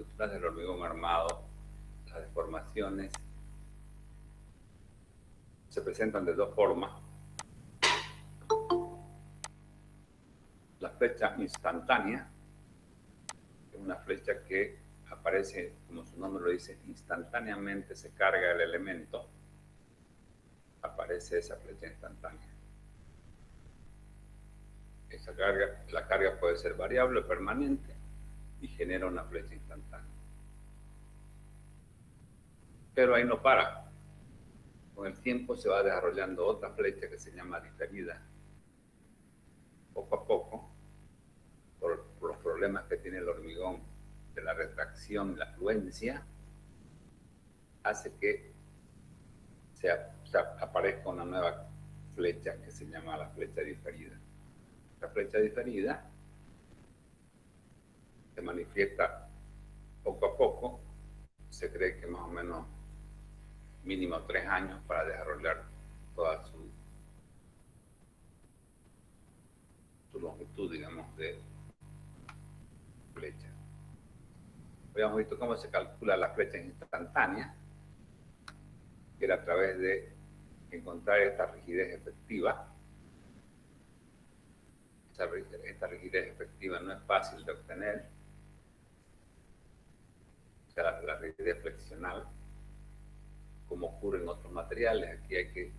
estructuras del hormigón armado, las deformaciones se presentan de dos formas. La flecha instantánea, que es una flecha que aparece, como su nombre lo dice, instantáneamente se carga el elemento, aparece esa flecha instantánea. Esa carga, la carga puede ser variable o permanente y genera una flecha instantánea. Pero ahí no para. Con el tiempo se va desarrollando otra flecha que se llama diferida. Poco a poco, por los problemas que tiene el hormigón de la retracción y la fluencia, hace que se aparezca una nueva flecha que se llama la flecha diferida. La flecha diferida se manifiesta poco a poco. Se cree que más o menos mínimo 3 años para desarrollar toda su longitud, digamos, de flecha. Habíamos visto cómo se calcula la flecha instantánea, que era a través de encontrar esta rigidez efectiva. Esta rigidez efectiva no es fácil de obtener, o sea, la rigidez flexional, como ocurre en otros materiales. Aquí hay que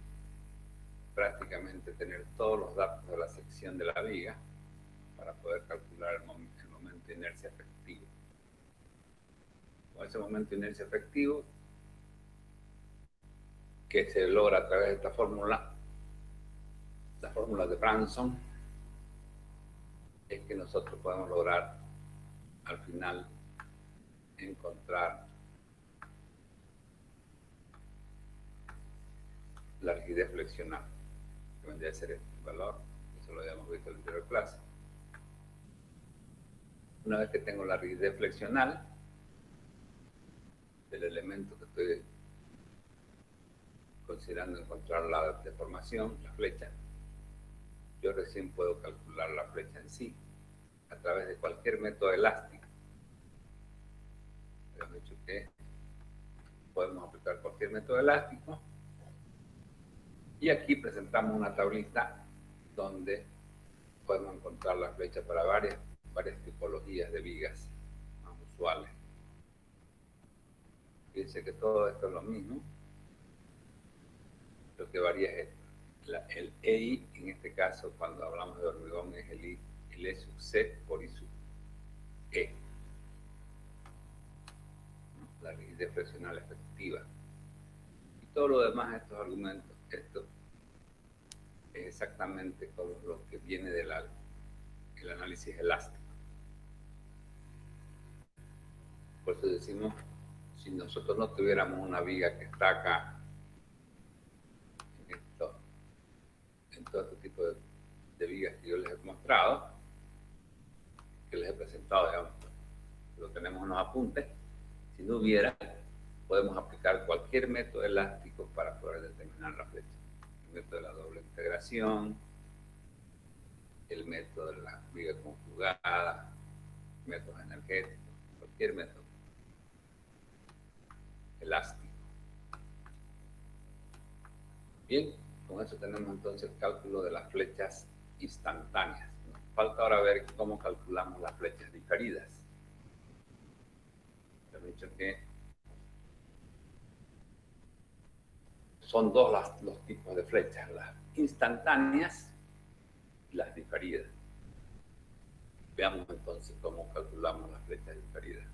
prácticamente tener todos los datos de la sección de la viga para poder calcular el momento de inercia efectivo. Con ese momento de inercia efectivo, que se logra a través de esta fórmula, la fórmula de Branson, es que nosotros podemos lograr al final encontrar la rigidez flexional, que vendría a ser este valor. Eso lo habíamos visto en la anterior clase. Una vez que tengo la rigidez flexional del elemento que estoy considerando encontrar la deformación, la flecha, yo recién puedo calcular la flecha en sí a través de cualquier método elástico. Hemos dicho que podemos aplicar cualquier método elástico, y aquí presentamos una tablita donde podemos encontrar la flecha para varias tipologías de vigas más usuales. Fíjense que todo esto es lo mismo. Lo que varía es el EI, en este caso, cuando hablamos de hormigón, es el E sub C por I sub E. La rigidez flexional efectiva. Y todo lo demás, estos argumentos, esto es exactamente como lo que viene del análisis elástico. Por eso decimos, si nosotros no tuviéramos una viga que está acá, en todo este tipo de vigas que yo les he mostrado, que les he presentado, digamos, lo tenemos en los apuntes. Si no hubiera, podemos aplicar cualquier método elástico para poder determinar la flecha. El método de la doble integración, el método de la viga conjugada, métodos energéticos, cualquier método elástico. Bien, con eso tenemos entonces el cálculo de las flechas instantáneas. Nos falta ahora ver cómo calculamos las flechas diferidas. He dicho que son dos los tipos de flechas, las instantáneas y las diferidas. Veamos entonces cómo calculamos las flechas diferidas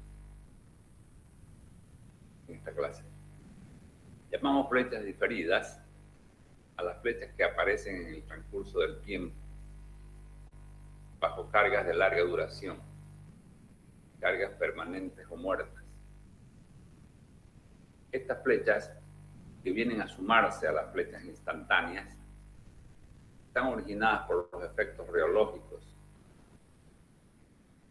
en esta clase. Llamamos flechas diferidas a las flechas que aparecen en el transcurso del tiempo bajo cargas de larga duración, cargas permanentes o muertas. Estas flechas, que vienen a sumarse a las flechas instantáneas, están originadas por los efectos reológicos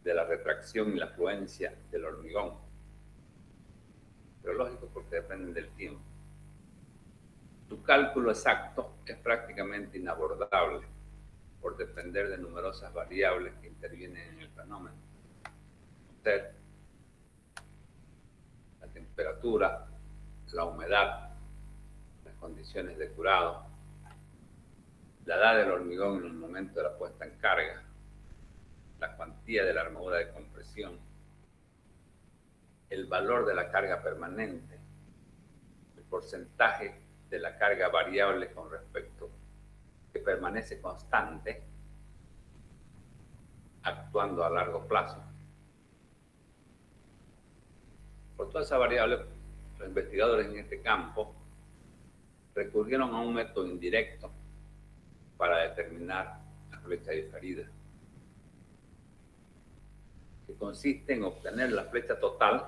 de la retracción y la fluencia del hormigón. Reológicos porque dependen del tiempo. Su cálculo exacto es prácticamente inabordable por depender de numerosas variables que intervienen en el fenómeno. Usted temperatura, la humedad, las condiciones de curado, la edad del hormigón en el momento de la puesta en carga, la cuantía de la armadura de compresión, el valor de la carga permanente, el porcentaje de la carga variable con respecto que permanece constante, actuando a largo plazo. Por toda esa variable, los investigadores en este campo recurrieron a un método indirecto para determinar la flecha diferida, que consiste en obtener la flecha total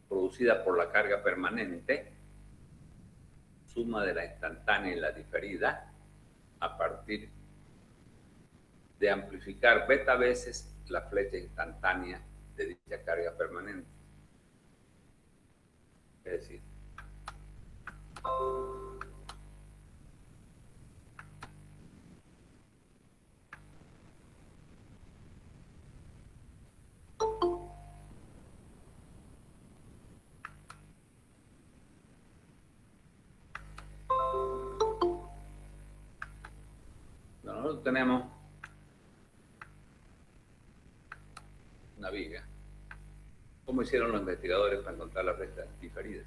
producida por la carga permanente, suma de la instantánea y la diferida, a partir de amplificar beta veces la flecha instantánea de dicha carga permanente. Es decir, nosotros tenemos una viga. ¿Cómo hicieron los investigadores para encontrar la flecha diferida?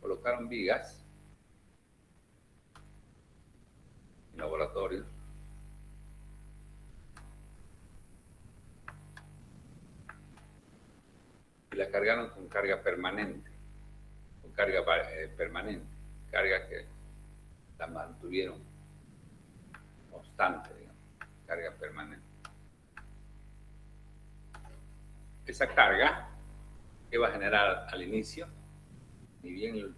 Colocaron vigas en laboratorio y la cargaron con carga permanente, con carga permanente, carga que la mantuvieron constante, digamos, carga permanente. Esa carga que va a generar al inicio, ni bien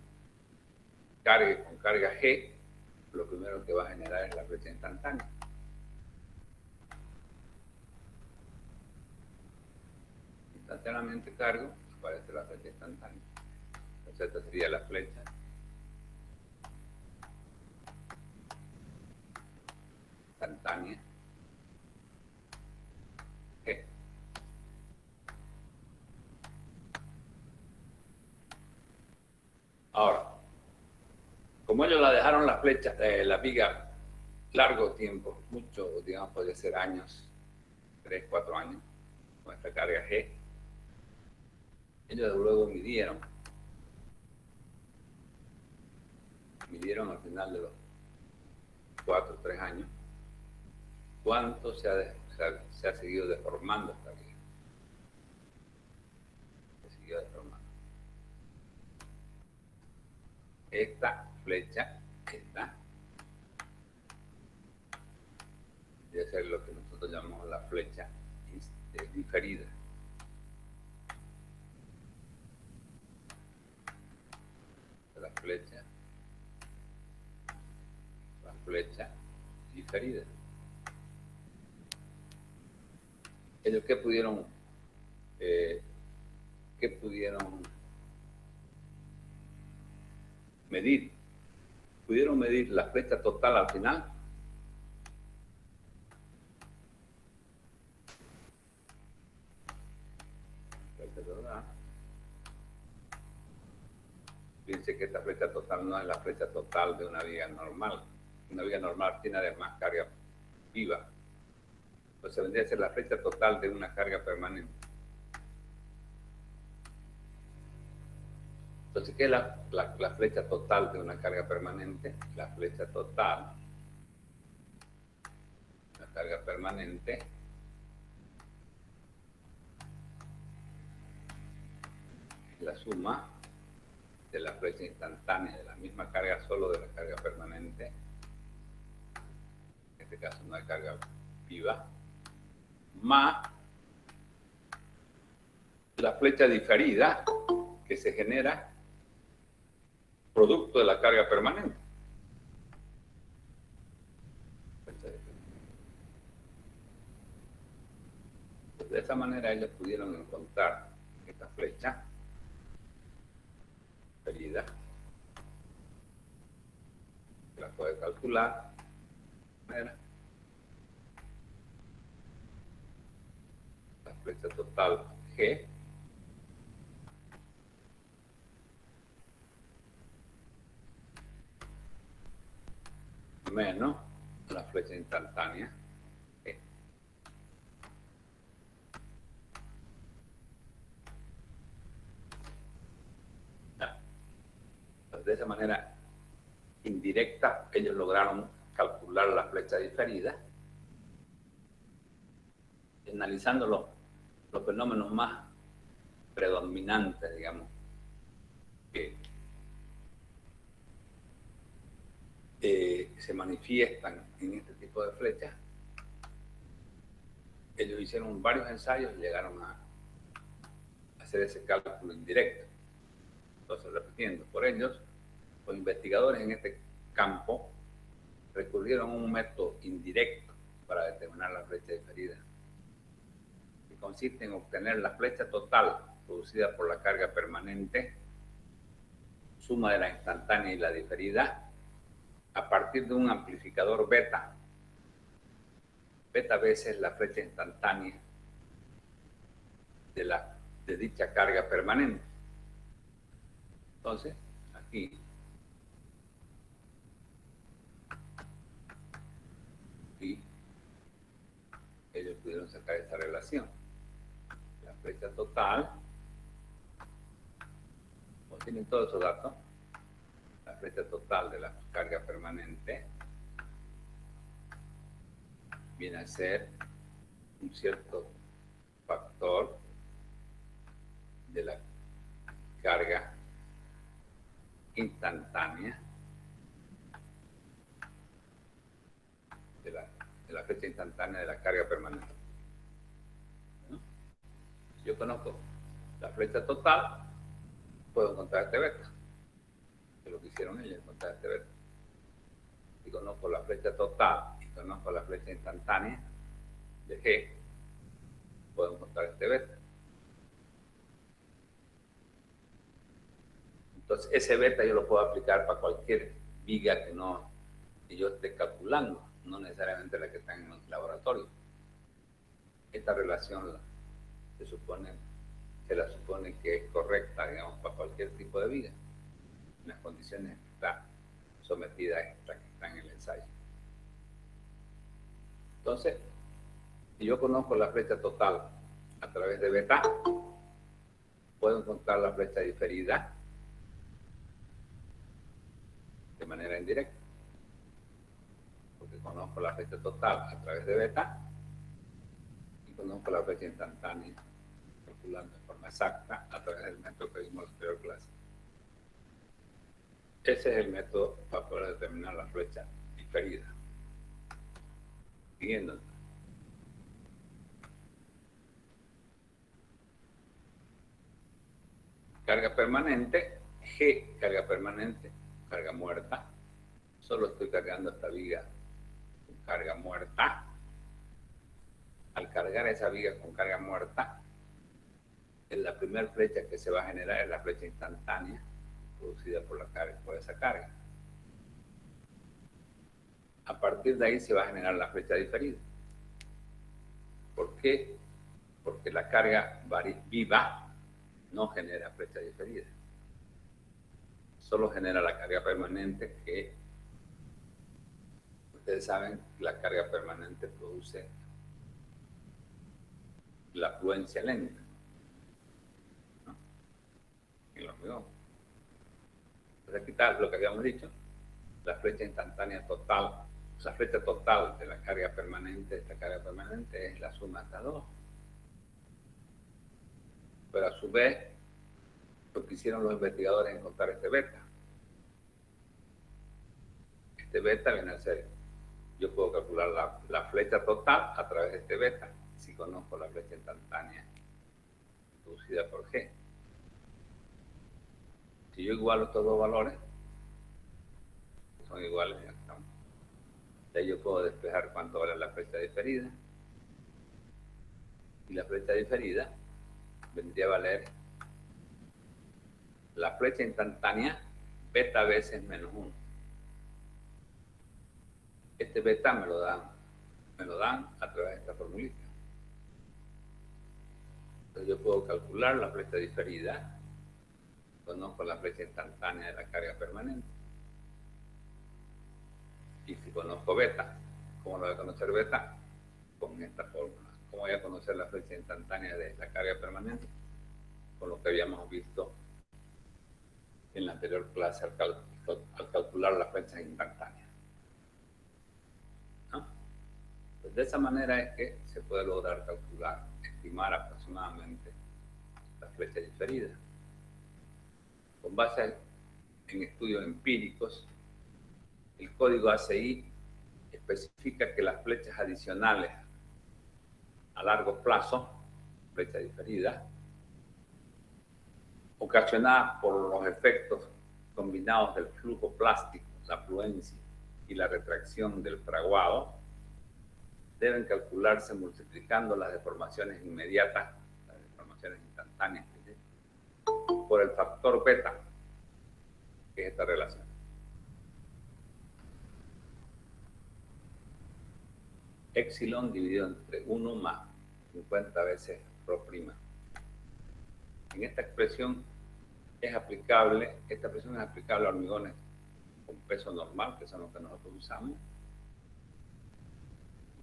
cargue con carga G, lo primero que va a generar es la flecha instantánea. Instantáneamente cargo, aparece la flecha instantánea. Entonces esta sería la flecha instantánea G. Ahora, como ellos la dejaron la flecha, la viga largo tiempo, mucho, digamos, puede ser años, 3, 4 años, con esta carga G, ellos luego midieron al final de los 4 o 3 años cuánto se ha seguido deformando esta viga. Se siguió deformando. Esta flecha, debe ser lo que nosotros llamamos la flecha diferida. La flecha diferida. Ellos ¿qué pudieron medir? ¿Pudieron medir la flecha total al final? Fíjense que esta flecha total no es la flecha total de una viga normal. Una viga normal tiene además carga viva. Entonces vendría a ser la flecha total de una carga permanente. Entonces, ¿qué es la flecha total de una carga permanente? La flecha total de una carga permanente es la suma de la flecha instantánea de la misma carga, solo de la carga permanente, en este caso no hay carga viva, más la flecha diferida que se genera producto de la carga permanente. De esa manera ellos pudieron encontrar esta flecha diferida, que la puede calcular de manera la flecha total G menos la flecha instantánea G. Pues de esa manera indirecta, ellos lograron calcular la flecha diferida, analizando los fenómenos más predominantes, digamos, que se manifiestan en este tipo de flechas. Ellos hicieron varios ensayos y llegaron a hacer ese cálculo indirecto. Entonces, repitiendo, por ellos, los investigadores en este campo recurrieron a un método indirecto para determinar la flecha diferida, que consiste en obtener la flecha total producida por la carga permanente, suma de la instantánea y la diferida, a partir de un amplificador beta. Beta veces la flecha instantánea de dicha carga permanente. Entonces, aquí ellos pudieron sacar esta relación. La flecha total, como tienen todos esos datos, la flecha total de la carga permanente viene a ser un cierto factor de la carga instantánea, de la flecha instantánea de la carga permanente. ¿No? Si yo conozco la flecha total, puedo encontrar este beta, que es lo que hicieron ellos, encontrar este beta. Si conozco la flecha total y conozco la flecha instantánea de G, puedo encontrar este beta. Entonces, ese beta yo lo puedo aplicar para cualquier viga que yo esté calculando, no necesariamente la que está en el laboratorio. Esta relación se la supone que es correcta, digamos, para cualquier tipo de viga, en las condiciones que está sometida a esta que está en el ensayo. Entonces, si yo conozco la flecha total a través de beta, puedo encontrar la flecha diferida de manera indirecta, porque conozco la flecha total a través de beta y conozco la flecha instantánea calculando de forma exacta a través del método que vimos en la anterior clase. Ese es el método para poder determinar la flecha diferida. Siguiendo. Carga permanente, G, carga permanente, carga muerta. Solo estoy cargando esta viga con carga muerta. Al cargar esa viga con carga muerta, la primera flecha que se va a generar es la flecha instantánea producida por esa carga. A partir de ahí se va a generar la flecha diferida. ¿Por qué? Porque la carga viva no genera flecha diferida. Solo genera la carga permanente, que ustedes saben que la carga permanente produce la afluencia lenta, ¿no? En los miones. Entonces aquí está lo que habíamos dicho, la flecha instantánea total, o sea, flecha total de la carga permanente, esta carga permanente es la suma de estas dos. Pero a su vez, lo que hicieron los investigadores es encontrar este beta. Este beta viene a ser, yo puedo calcular la flecha total a través de este beta, si conozco la flecha instantánea producida por G. Si yo igualo estos dos valores, que son iguales, de ahí yo puedo despejar cuánto vale la flecha diferida. Y la flecha diferida vendría a valer la flecha instantánea beta veces menos 1. Este beta me lo dan a través de esta formulita. Entonces yo puedo calcular la flecha diferida, conozco la flecha instantánea de la carga permanente. Y si conozco beta, ¿cómo lo voy a conocer beta? Con esta fórmula. ¿Cómo voy a conocer la flecha instantánea de la carga permanente? Con lo que habíamos visto en la anterior clase al calcular las flechas instantáneas. ¿No? Pues de esa manera es que se puede lograr calcular, estimar aproximadamente la flecha diferida. Con base en estudios empíricos, el código ACI especifica que las flechas adicionales a largo plazo, flecha diferida, ocasionadas por los efectos combinados del flujo plástico, la afluencia y la retracción del fraguado, deben calcularse multiplicando las deformaciones inmediatas, las deformaciones instantáneas, por el factor beta, que es esta relación. Epsilon dividido entre 1 más 50 veces rho prima. En esta expresión esta expresión es aplicable a hormigones con peso normal, que son los que nosotros usamos,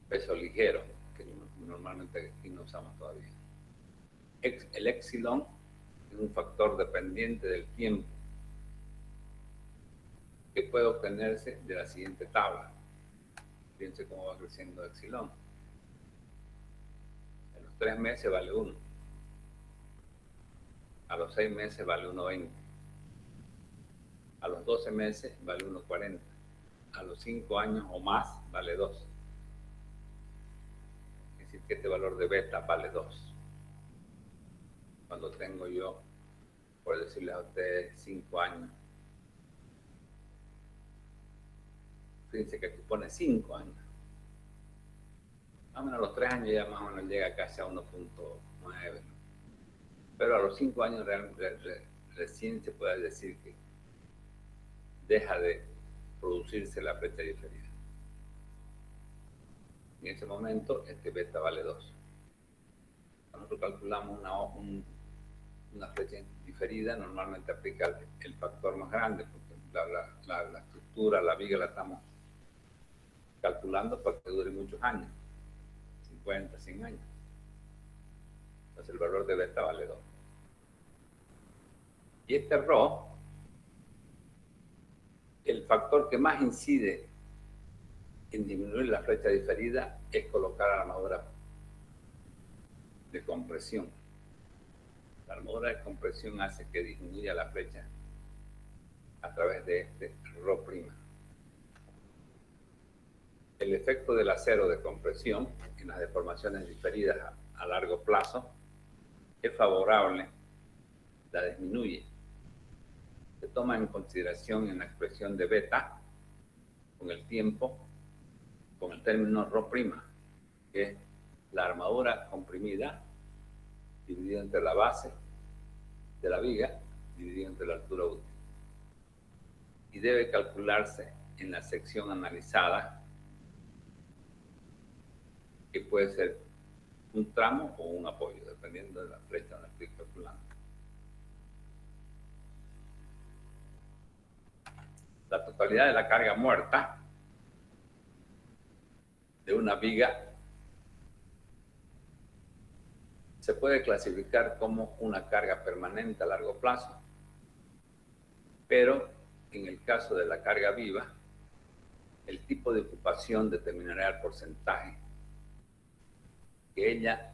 peso ligero, que normalmente aquí no usamos todavía. El epsilon es un factor dependiente del tiempo que puede obtenerse de la siguiente tabla. Fíjense cómo va creciendo epsilon. En los 3 meses vale 1. A los 6 meses vale 1,20. A los 12 meses vale 1,40. A los 5 años o más vale 2. Es decir, que este valor de beta vale 2. Cuando tengo yo, por decirles a ustedes, 5 años. Fíjense que aquí pone 5 años. Más o menos a los 3 años ya más o menos llega casi a 1,9. Pero a los 5 años recién se puede decir que deja de producirse la flecha diferida. En ese momento, este beta vale 2. Cuando nosotros calculamos una flecha diferida, normalmente aplica el factor más grande, porque la estructura, la viga la estamos calculando para que dure muchos años, 50, 100 años. Entonces el valor de beta vale 2. Y este rho, el factor que más incide en disminuir la flecha diferida es colocar la armadura de compresión. La armadura de compresión hace que disminuya la flecha a través de este rho prima. El efecto del acero de compresión en las deformaciones diferidas a largo plazo es favorable, la disminuye. Se toma en consideración en la expresión de beta con el tiempo, con el término rho prima, que es la armadura comprimida dividida entre la base de la viga dividida entre la altura útil. Y debe calcularse en la sección analizada, que puede ser un tramo o un apoyo, dependiendo de la flecha donde estoy calculando. La totalidad de la carga muerta de una viga se puede clasificar como una carga permanente a largo plazo, pero en el caso de la carga viva, el tipo de ocupación determinará el porcentaje que ella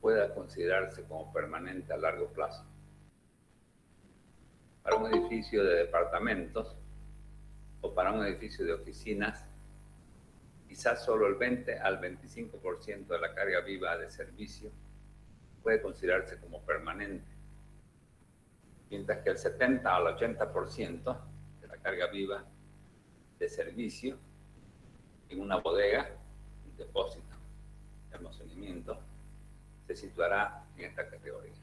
pueda considerarse como permanente a largo plazo. Para un edificio de departamentos o para un edificio de oficinas, quizás solo el 20 al 25% de la carga viva de servicio puede considerarse como permanente, mientras que el 70 al 80% de la carga viva de servicio en una bodega, un depósito de almacenamiento, se situará en esta categoría.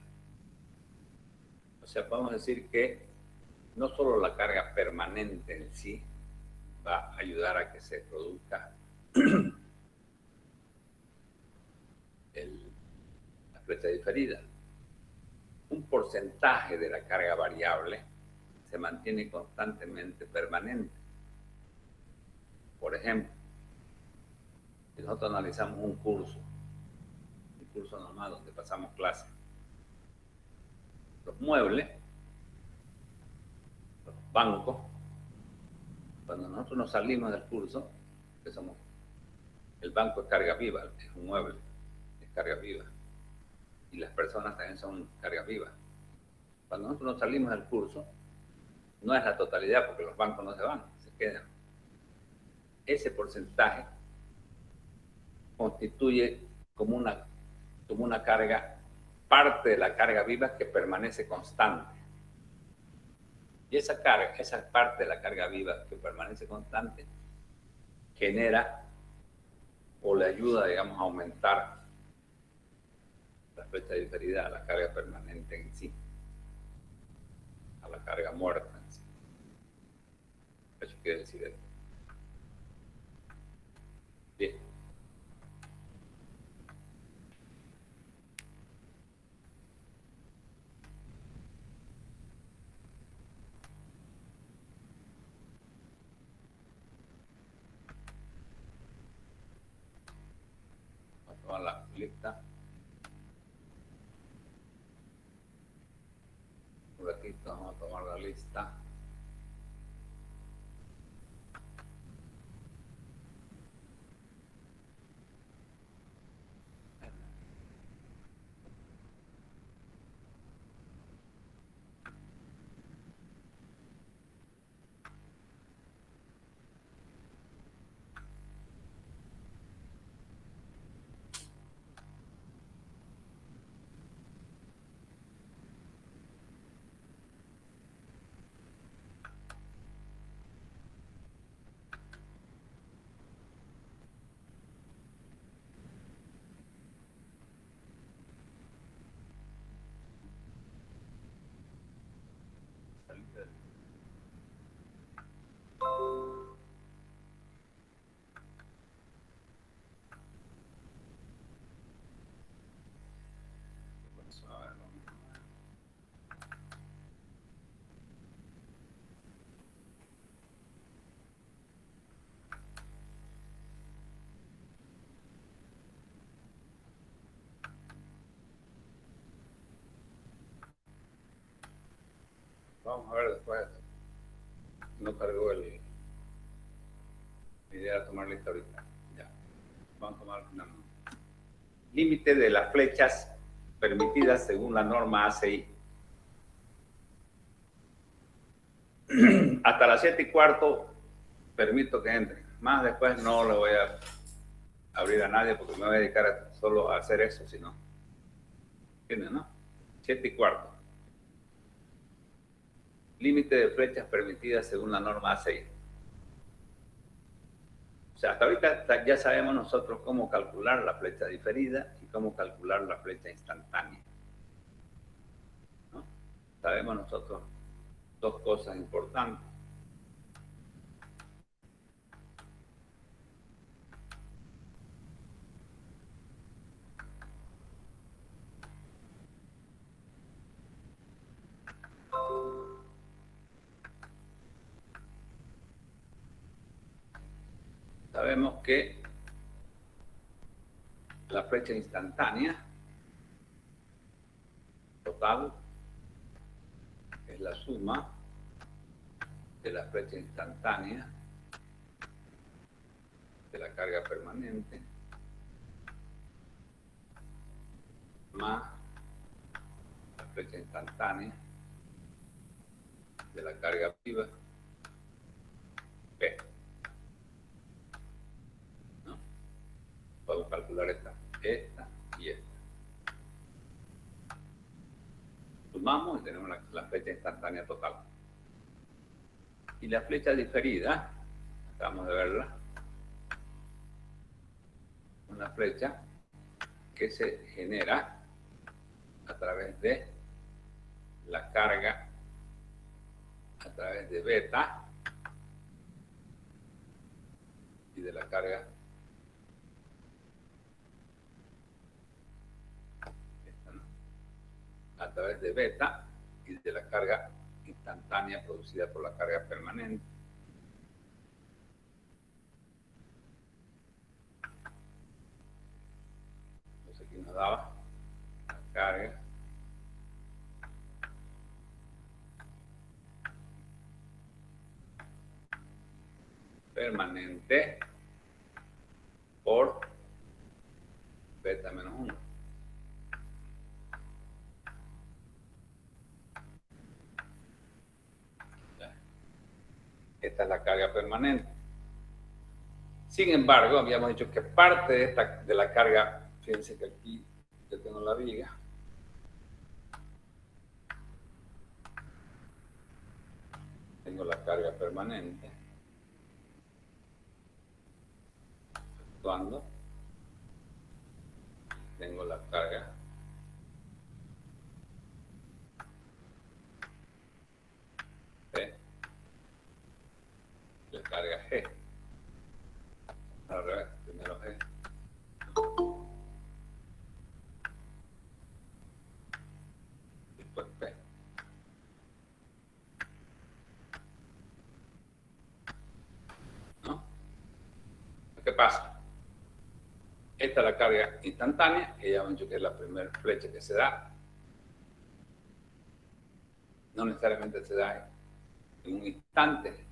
O sea, podemos decir que no solo la carga permanente en sí va a ayudar a que se produzca la flecha diferida. Un porcentaje de la carga variable se mantiene constantemente permanente. Por ejemplo, si nosotros analizamos un curso normal donde pasamos clases, los muebles, los bancos, cuando nosotros nos salimos del curso, que somos, el banco es carga viva, es un mueble, es carga viva, y las personas también son carga viva. Cuando nosotros nos salimos del curso, no es la totalidad porque los bancos no se van, se quedan. Ese porcentaje constituye como una carga, parte de la carga viva que permanece constante. Y esa carga, esa parte de la carga viva que permanece constante, genera o le ayuda, digamos, a aumentar la flecha diferida a la carga permanente en sí, a la carga muerta en sí. Eso quiere decir eso. Bien. Vamos a tomar la lista. Un ratito, vamos a tomar la lista. Vamos a ver después. No cargó la idea de tomar lista ahorita. Ya. Vamos a tomar una. Límite de las flechas permitidas según la norma ACI. Hasta las 7:15 permito que entre. Más después no le voy a abrir a nadie porque me voy a dedicar solo a hacer eso, si no. ¿Entienden, no? 7:15. Límite de flechas permitidas según la norma A6. O sea, hasta ahorita ya sabemos nosotros cómo calcular la flecha diferida y cómo calcular la flecha instantánea, ¿no? Sabemos nosotros dos cosas importantes. Sabemos que la flecha instantánea total es la suma de la flecha instantánea de la carga permanente más la flecha instantánea de la carga viva P. ¿No? Podemos calcular esta y esta. Sumamos y tenemos la flecha instantánea total. Y la flecha diferida, acabamos de verla, una flecha que se genera a través de la carga, a través de beta y de la carga a través de beta y de la carga instantánea producida por la carga permanente. Aquí nos daba la carga permanente por beta menos 1. Esta es la carga permanente. Sin embargo, habíamos dicho que parte de la carga, fíjense que aquí yo tengo la viga, tengo la carga permanente, actuando, tengo la carga P, la carga G, al revés, primero G, después P. ¿No? ¿Qué pasa? Esta es la carga instantánea, que ya hemos dicho que es la primera flecha que se da. No necesariamente se da en un instante,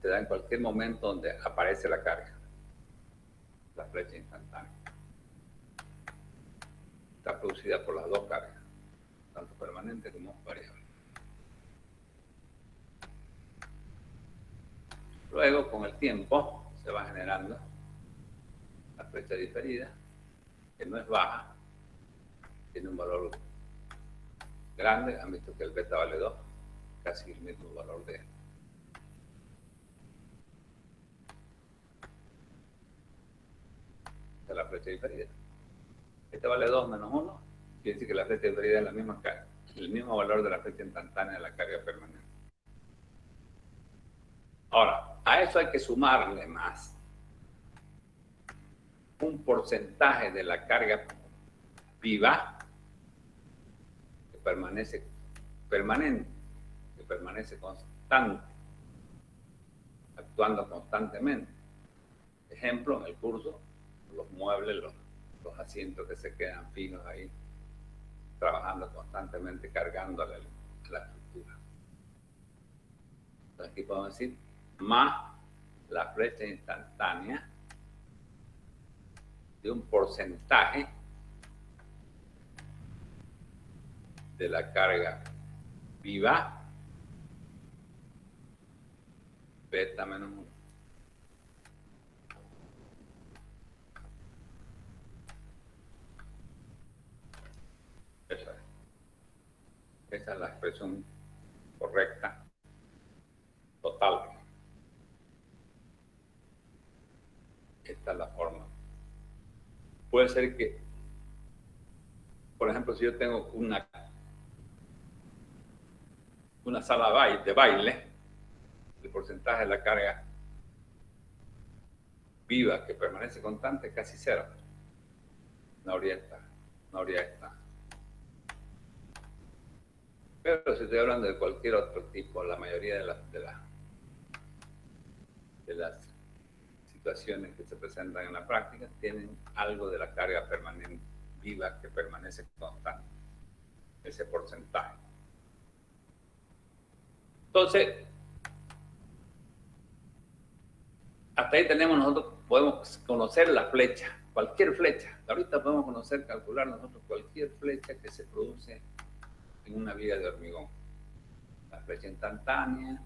se da en cualquier momento donde aparece la carga, la flecha instantánea. Está producida por las dos cargas, tanto permanente como variable. Luego, con el tiempo, se va generando la flecha diferida, que no es baja, tiene un valor grande. Han visto que el beta vale 2, casi el mismo valor de esta es la flecha diferida. Este vale 2 menos 1, quiere decir que la flecha diferida es la misma carga, el mismo valor de la flecha instantánea de la carga permanente. Ahora, a eso hay que sumarle más un porcentaje de la carga viva que permanece permanente, que permanece constante, actuando constantemente. Ejemplo, en el curso, los muebles, los asientos que se quedan fijos ahí, trabajando constantemente, cargando a la estructura. Entonces aquí podemos decir, más la flecha instantánea de un porcentaje de la carga viva beta menos 1. Esa es la expresión correcta, total. Esta es la forma. Puede ser que, por ejemplo, si yo tengo una sala de baile, el porcentaje de la carga viva que permanece constante es casi cero. No habría esta. Pero si estoy hablando de cualquier otro tipo, la mayoría de las situaciones que se presentan en la práctica tienen algo de la carga permanente viva que permanece constante, ese porcentaje. Entonces, hasta ahí podemos conocer la flecha, cualquier flecha. Ahorita podemos calcular nosotros cualquier flecha que se produce en una viga de hormigón. La flecha instantánea,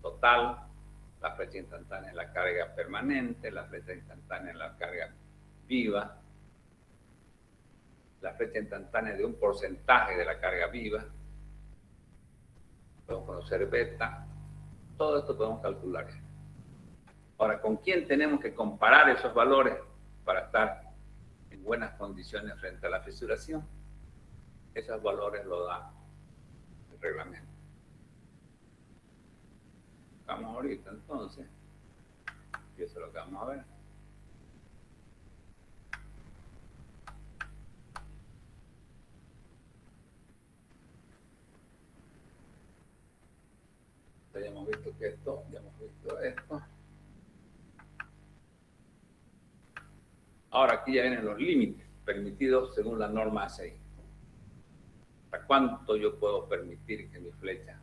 total, la flecha instantánea en la carga permanente, la flecha instantánea en la carga viva, la flecha instantánea de un porcentaje de la carga viva. Podemos conocer beta. Todo esto podemos calcular. Ahora, ¿con quién tenemos que comparar esos valores para estar en buenas condiciones frente a la fisuración? Esos valores los da el reglamento. Vamos ahorita entonces, y eso es lo que vamos a ver. Ya hemos visto que esto, ya hemos visto esto. Ahora aquí ya vienen los límites. permitido según la norma ACI. ¿Hasta cuánto yo puedo permitir que mi flecha?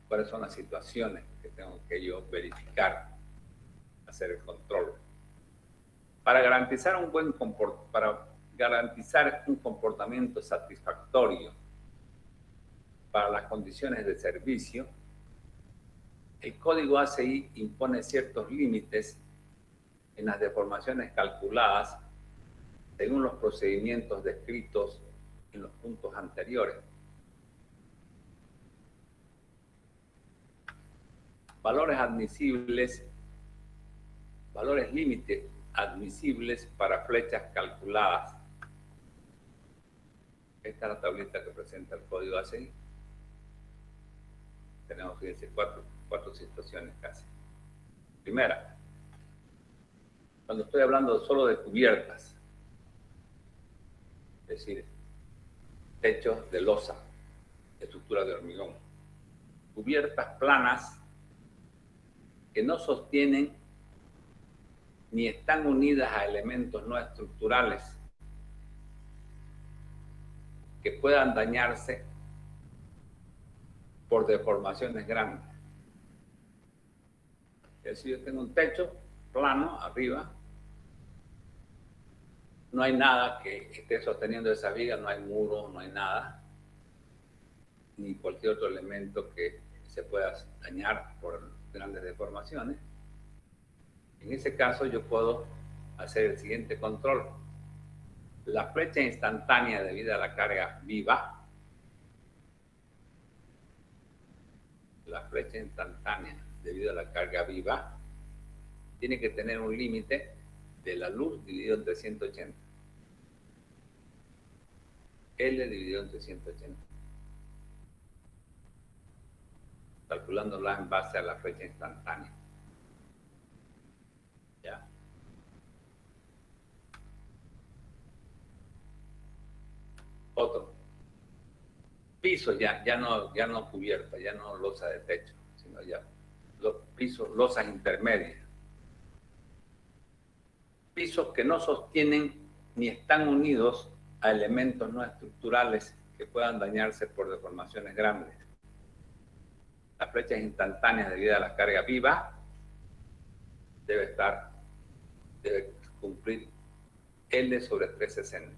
¿Cuáles son las situaciones que tengo que yo verificar, hacer el control? Para garantizar un comportamiento satisfactorio para las condiciones de servicio, el código ACI impone ciertos límites en las deformaciones calculadas según los procedimientos descritos en los puntos anteriores. Valores límites admisibles para flechas calculadas. Esta es la tablita que presenta el código ACI. Tenemos, fíjense, cuatro situaciones casi. Primera, cuando estoy hablando solo de cubiertas, es decir, techos de losa, estructura de hormigón, cubiertas planas que no sostienen ni están unidas a elementos no estructurales que puedan dañarse por deformaciones grandes. Es decir, yo tengo un techo plano arriba, no hay nada que esté sosteniendo esa viga, no hay muro, no hay nada, ni cualquier otro elemento que se pueda dañar por grandes deformaciones. En ese caso yo puedo hacer el siguiente control. La flecha instantánea debido a la carga viva, tiene que tener un límite de la luz dividido entre 180. L dividido entre 180. Calculándola en base a la flecha instantánea. ¿Ya? Otro. Pisos ya no cubierta, ya no losa de techo, sino ya los pisos, losas intermedias. Pisos que no sostienen ni están unidos a elementos no estructurales que puedan dañarse por deformaciones grandes. Las flechas instantáneas debido a la carga viva debe cumplir L sobre 360.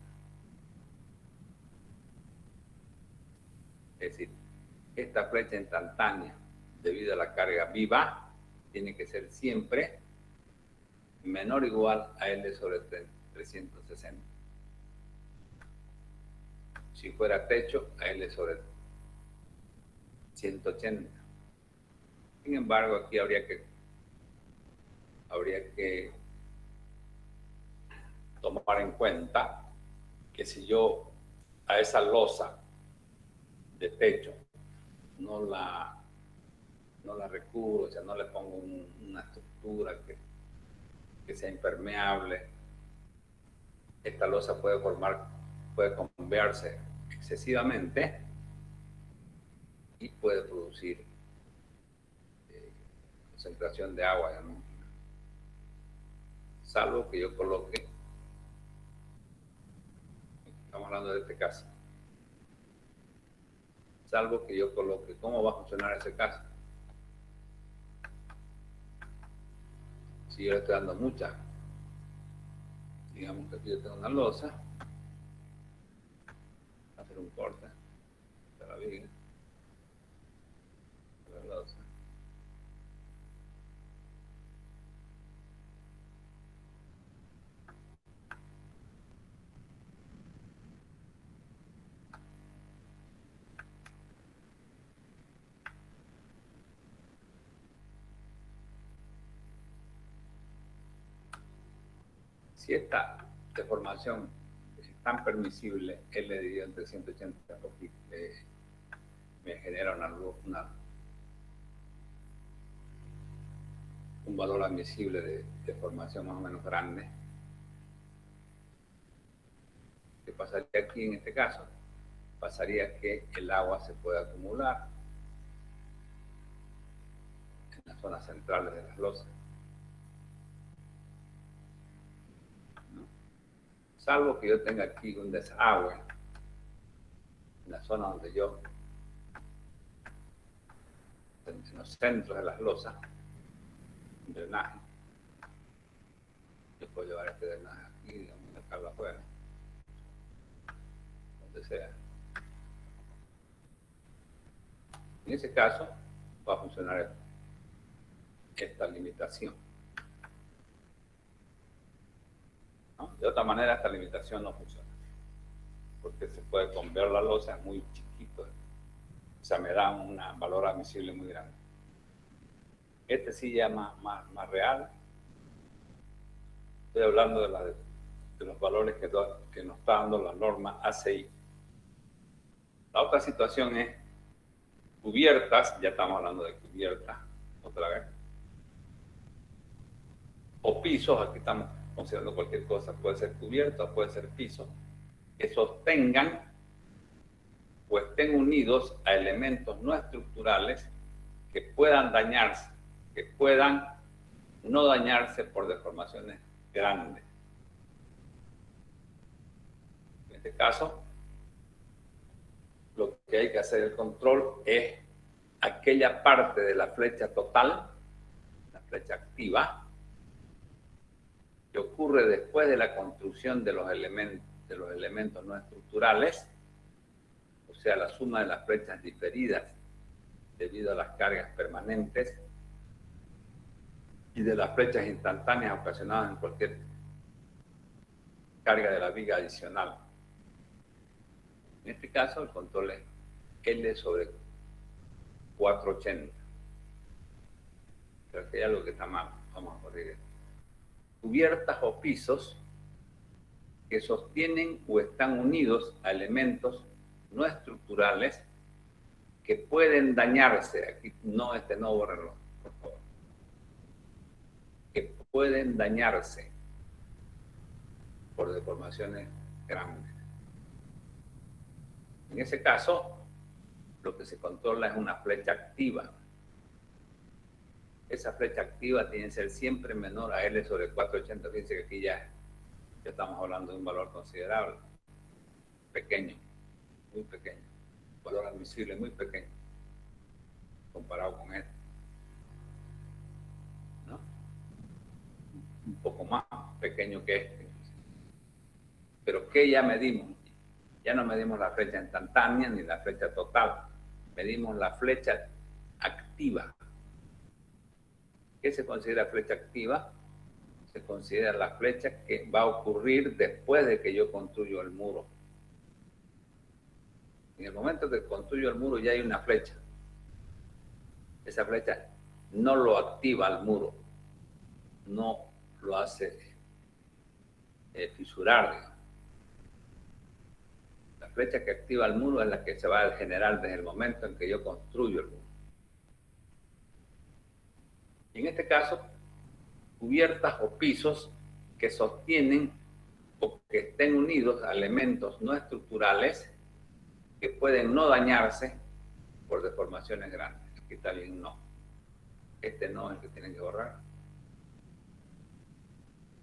Es decir, esta flecha instantánea debido a la carga viva tiene que ser siempre menor o igual a L sobre 360. Si fuera techo, a L sobre 180. Sin embargo, aquí habría que tomar en cuenta que si yo a esa losa de techo no la recubro, o sea, no le pongo una estructura que sea impermeable, esta losa puede cambiarse excesivamente y puede producir concentración de agua, ¿no? Salvo que yo coloque, estamos hablando de este caso, salvo que yo coloque, ¿cómo va a funcionar ese caso? Si yo le estoy dando mucha, digamos que aquí yo tengo una losa, hacer un corte de la viga, de la losa. Si esta deformación es tan permisible, L dividido entre 180, porque me genera un valor admisible de deformación más o menos grande. ¿Qué pasaría aquí en este caso? Pasaría que el agua se puede acumular en las zonas centrales de las losas, ¿no? salvo que yo tenga aquí un desagüe en la zona donde yo, en los centros de las losas, un drenaje, yo puedo llevar este drenaje aquí, digamos, y dejarlo afuera, donde sea. En ese caso, va a funcionar esta limitación, ¿no? De otra manera, esta limitación no funciona, porque se puede ver la losa, es muy chiquito, o sea, me da un valor admisible muy grande. Este sí ya más real. Estoy hablando de los valores que nos está dando la norma ACI. La otra situación es cubiertas, ya estamos hablando de cubiertas, otra vez. O pisos, aquí estamos considerando cualquier cosa, puede ser cubierta o puede ser piso, que sostengan o estén unidos a elementos no estructurales que puedan dañarse, que puedan no dañarse por deformaciones grandes. En este caso, lo que hay que hacer el control es aquella parte de la flecha total, la flecha activa, que ocurre después de la construcción de los elementos no estructurales, o sea, la suma de las flechas diferidas debido a las cargas permanentes y de las flechas instantáneas ocasionadas en cualquier carga de la viga adicional. En este caso, el control es L sobre 480. Pero aquí hay algo que está mal. Vamos a corregir esto. Cubiertas o pisos que sostienen o están unidos a elementos no estructurales que pueden dañarse. Aquí no, no bórrenlo, por favor. Que pueden dañarse por deformaciones grandes. En ese caso, lo que se controla es una flecha activa. Esa flecha activa tiene que ser siempre menor a L sobre 480. Fíjense que aquí ya estamos hablando de un valor considerable. Pequeño, muy pequeño. Valor admisible muy pequeño, comparado con este, ¿no? Un poco más pequeño que este. Pero ¿qué ya medimos? Ya no medimos la flecha instantánea ni la flecha total. Medimos la flecha activa. ¿Qué se considera flecha activa? Se considera la flecha que va a ocurrir después de que yo construyo el muro. En el momento que construyo el muro ya hay una flecha. Esa flecha no lo activa al muro, no lo hace fisurar, digamos. La flecha que activa el muro es la que se va a generar desde el momento en que yo construyo el muro. Y en este caso, cubiertas o pisos que sostienen o que estén unidos a elementos no estructurales que pueden no dañarse por deformaciones grandes. Aquí está bien no. Este no es el que tienen que borrar.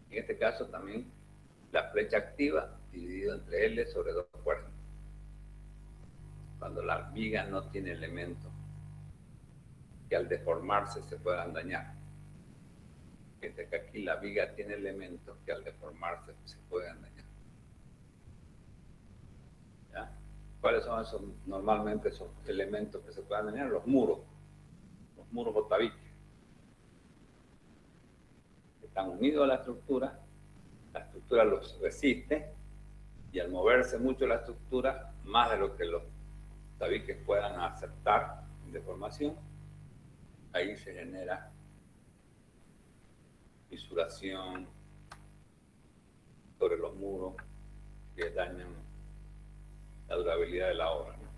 En este caso también la flecha activa dividido entre L sobre 2/4. Cuando la viga no tiene elementos que al deformarse se puedan dañar. Fíjate que aquí la viga tiene elementos que al deformarse se pueden dañar. ¿Ya? ¿Cuáles son esos, normalmente esos elementos que se pueden dañar? Los muros o tabiques. Están unidos a la estructura los resiste, y al moverse mucho la estructura, más de lo que los tabiques puedan aceptar en deformación, ahí se genera fisuración sobre los muros que dañan la durabilidad de la obra, ¿no?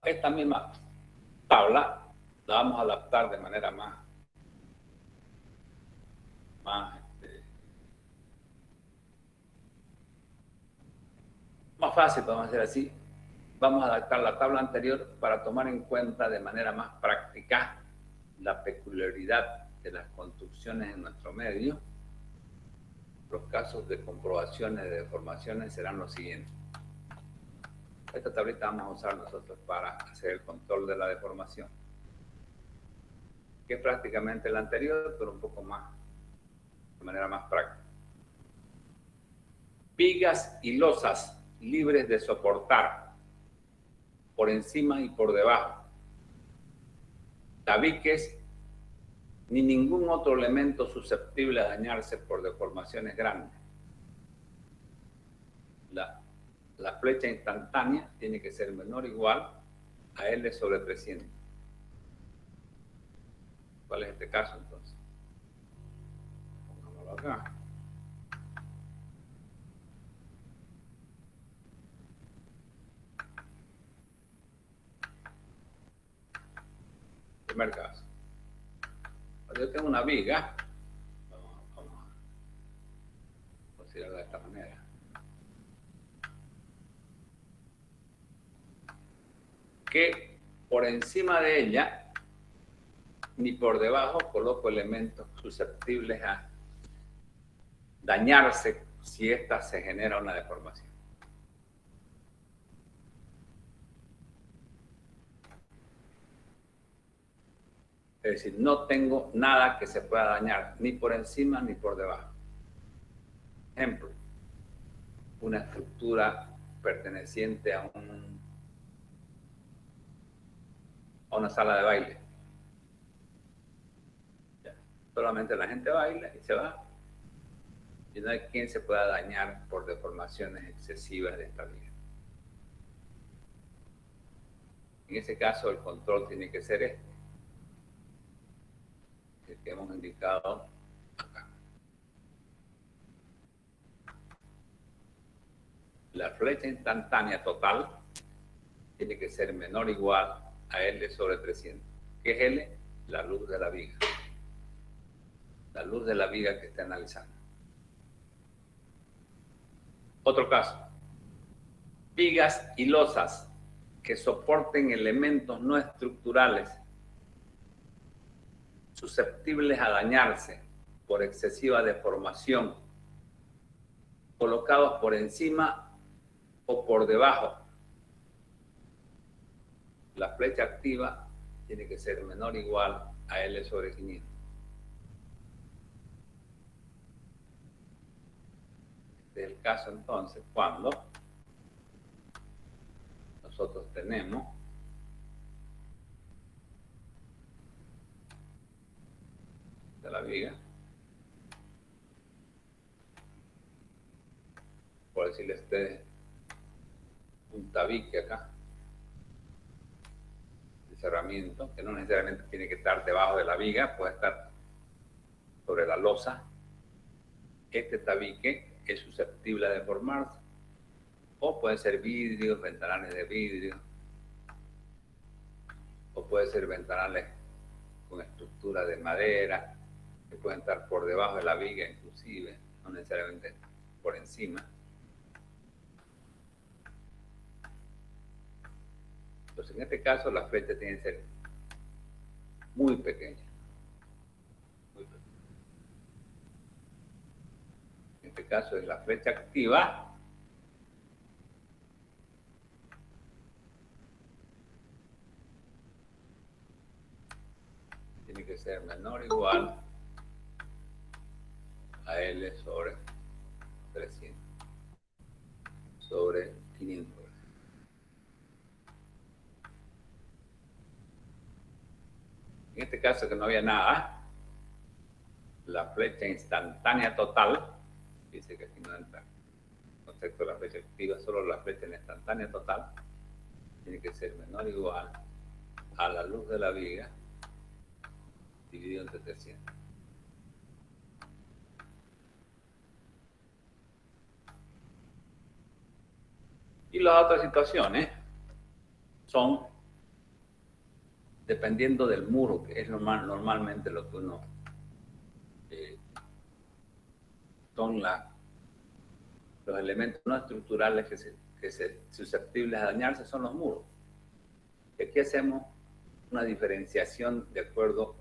Esta misma tabla la vamos a adaptar de manera más fácil, podemos decir así. Vamos a adaptar la tabla anterior para tomar en cuenta de manera más práctica la peculiaridad de las construcciones en nuestro medio los casos de comprobaciones de deformaciones serán los siguientes. Esta tablita vamos a usar nosotros para hacer el control de la deformación, que es prácticamente la anterior, pero un poco más, de manera más práctica. Vigas y losas libres de soportar por encima y por debajo, tabiques ni ningún otro elemento susceptible a dañarse por deformaciones grandes. La flecha instantánea tiene que ser menor o igual a L sobre 300. ¿Cuál es este caso entonces? Pongámoslo acá. Primer caso. Yo tengo una viga, vamos a considerarla de esta manera. Que por encima de ella ni por debajo coloco elementos susceptibles a dañarse si ésta se genera una deformación. Es decir, no tengo nada que se pueda dañar, ni por encima ni por debajo. Ejemplo, una estructura perteneciente a una sala de baile. Solamente la gente baila y se va. Y no hay quien se pueda dañar por deformaciones excesivas de esta vía. En ese caso, el control tiene que ser este, el que hemos indicado acá. La flecha instantánea total tiene que ser menor o igual a L sobre 300. ¿Qué es L? La luz de la viga. La luz de la viga que está analizando. Otro caso. Vigas y losas que soporten elementos no estructurales susceptibles a dañarse por excesiva deformación, colocados por encima o por debajo. La flecha activa tiene que ser menor o igual a L sobre 500. Este es el caso entonces cuando nosotros tenemos de la viga, por decirle a ustedes, un tabique acá de cerramiento, que no necesariamente tiene que estar debajo de la viga, puede estar sobre la losa. Este tabique es susceptible a deformarse, o puede ser vidrios, ventanales de vidrio, o puede ser ventanales con estructura de madera, que pueden estar por debajo de la viga inclusive, no necesariamente por encima. Entonces, en este caso, la flecha tiene que ser muy pequeña. Muy pequeña. En este caso es la flecha activa. Tiene que ser menor o igual a L sobre 300, sobre 500. En este caso que no había nada, la flecha instantánea total, dice que aquí no entra el concepto de la flecha activa, solo la flecha instantánea total, tiene que ser menor o igual a la luz de la viga dividido entre 300. Y las otras situaciones son dependiendo del muro, que es normalmente lo que uno son los elementos no estructurales que se susceptibles a dañarse son los muros. Y aquí hacemos una diferenciación de acuerdo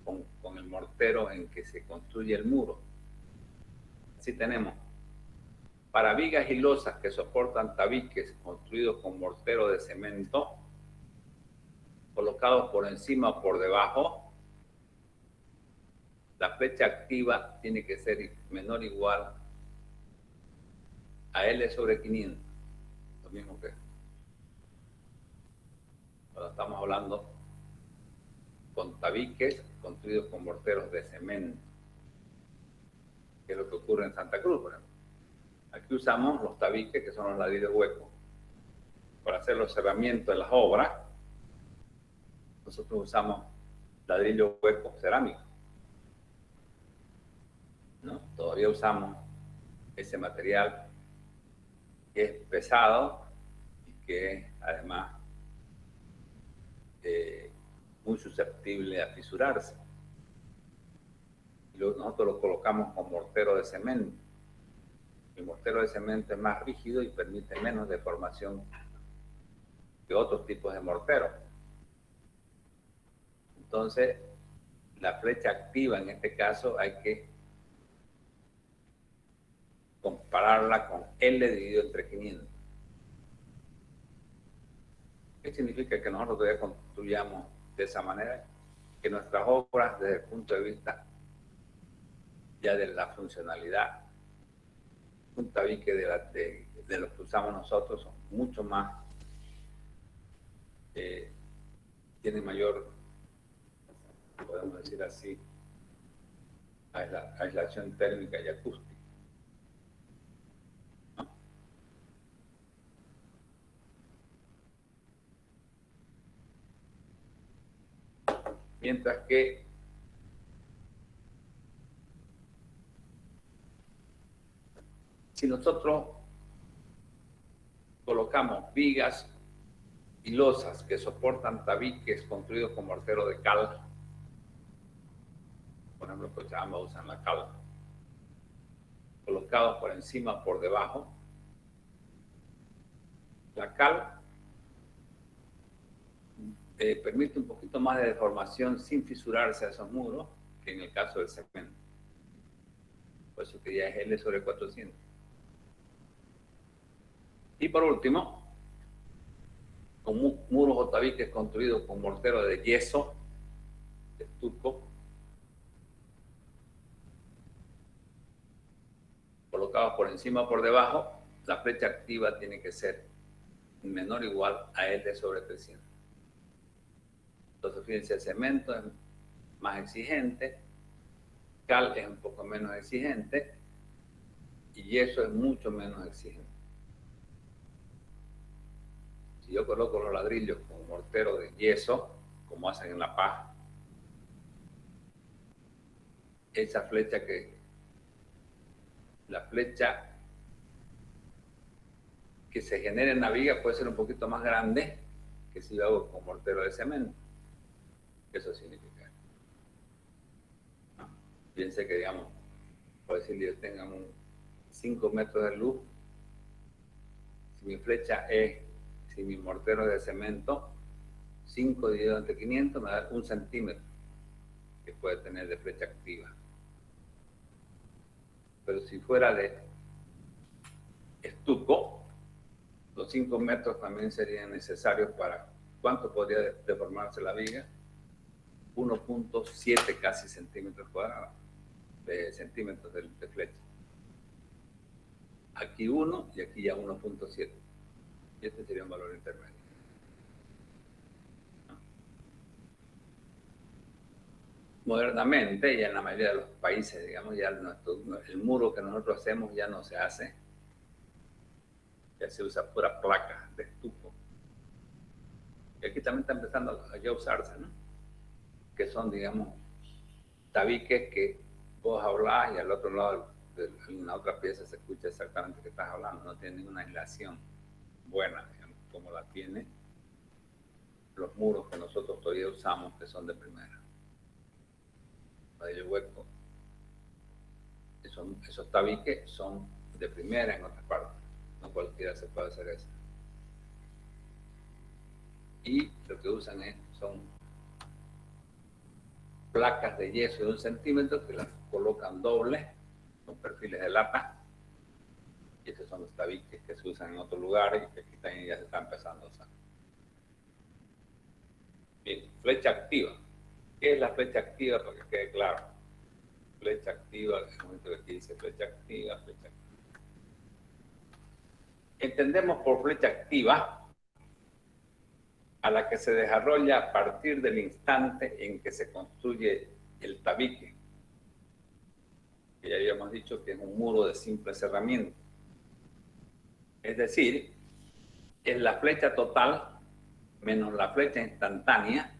con el mortero en que se construye el muro. Así tenemos para vigas y losas que soportan tabiques construidos con mortero de cemento, colocados por encima o por debajo, la flecha activa tiene que ser menor o igual a L sobre 500. Lo mismo que cuando estamos hablando con tabiques construidos con morteros de cemento, que es lo que ocurre en Santa Cruz, por ejemplo. Aquí usamos los tabiques, que son los ladrillos huecos, para hacer los cerramientos en las obras. Nosotros usamos ladrillo hueco cerámico, ¿no? Todavía usamos ese material que es pesado y que es además muy susceptible a fisurarse. Y nosotros lo colocamos con mortero de cemento. El mortero de cemento es más rígido y permite menos deformación que otros tipos de mortero. Entonces, la flecha activa en este caso hay que compararla con L dividido entre 500. ¿Qué significa que nosotros todavía construyamos de esa manera? Que nuestras obras, desde el punto de vista ya de la funcionalidad, un tabique de los que usamos nosotros son mucho más, tiene mayor, podemos decir así, aislación térmica y acústica. Mientras que si nosotros colocamos vigas y losas que soportan tabiques construidos con mortero de cal, por ejemplo, Cochabamba usan la cal, colocados por encima o por debajo, la cal permite un poquito más de deformación sin fisurarse a esos muros que en el caso del cemento. Por eso que ya es L sobre 400. Y por último, con muros o tabiques construidos con mortero de yeso, de estuco, colocados por encima o por debajo, la flecha activa tiene que ser menor o igual a L sobre 300. Entonces, fíjense, el cemento es más exigente, cal es un poco menos exigente y yeso es mucho menos exigente. Si yo coloco los ladrillos con mortero de yeso, como hacen en La Paz, esa flecha la flecha que se genera en la viga puede ser un poquito más grande que si lo hago con mortero de cemento. Eso significa. ¿No? Piense que, digamos, por decirle, yo tenga 5 metros de luz, si mi flecha es, si mi mortero es de cemento, 5 dividido entre 500 me da 1 centímetro que puede tener de flecha activa. Pero si fuera de estuco, los 5 metros también serían necesarios para, ¿cuánto podría deformarse la viga? 1.7 casi centímetros cuadrados, de centímetros de flecha. Aquí 1 y aquí ya 1.7. Y este sería un valor intermedio. Modernamente, ya en la mayoría de los países, digamos, ya el muro que nosotros hacemos ya no se hace. Ya se usa pura placa de estuco. Y aquí también está empezando a usarse, ¿no? Que son, digamos, tabiques que vos hablás y al otro lado de una otra pieza se escucha exactamente que estás hablando. No tiene ninguna aislación buena, digamos, como la tiene los muros que nosotros todavía usamos, que son de primera. Ladrillo hueco. Esos tabiques son de primera en otras partes. No cualquiera se puede hacer eso. Y lo que usan son placas de yeso de 1 centímetro que las colocan dobles Son perfiles de lata. Y estos son los tabiques que se usan en otros lugares y que aquí también ya se está empezando a usar. Bien, flecha activa. ¿Qué es la flecha activa? Para que quede claro. Flecha activa, en el momento que aquí dice flecha activa, flecha activa. Entendemos por flecha activa a la que se desarrolla a partir del instante en que se construye el tabique, que ya habíamos dicho que es un muro de simple cerramiento. Es decir, es la flecha total menos la flecha instantánea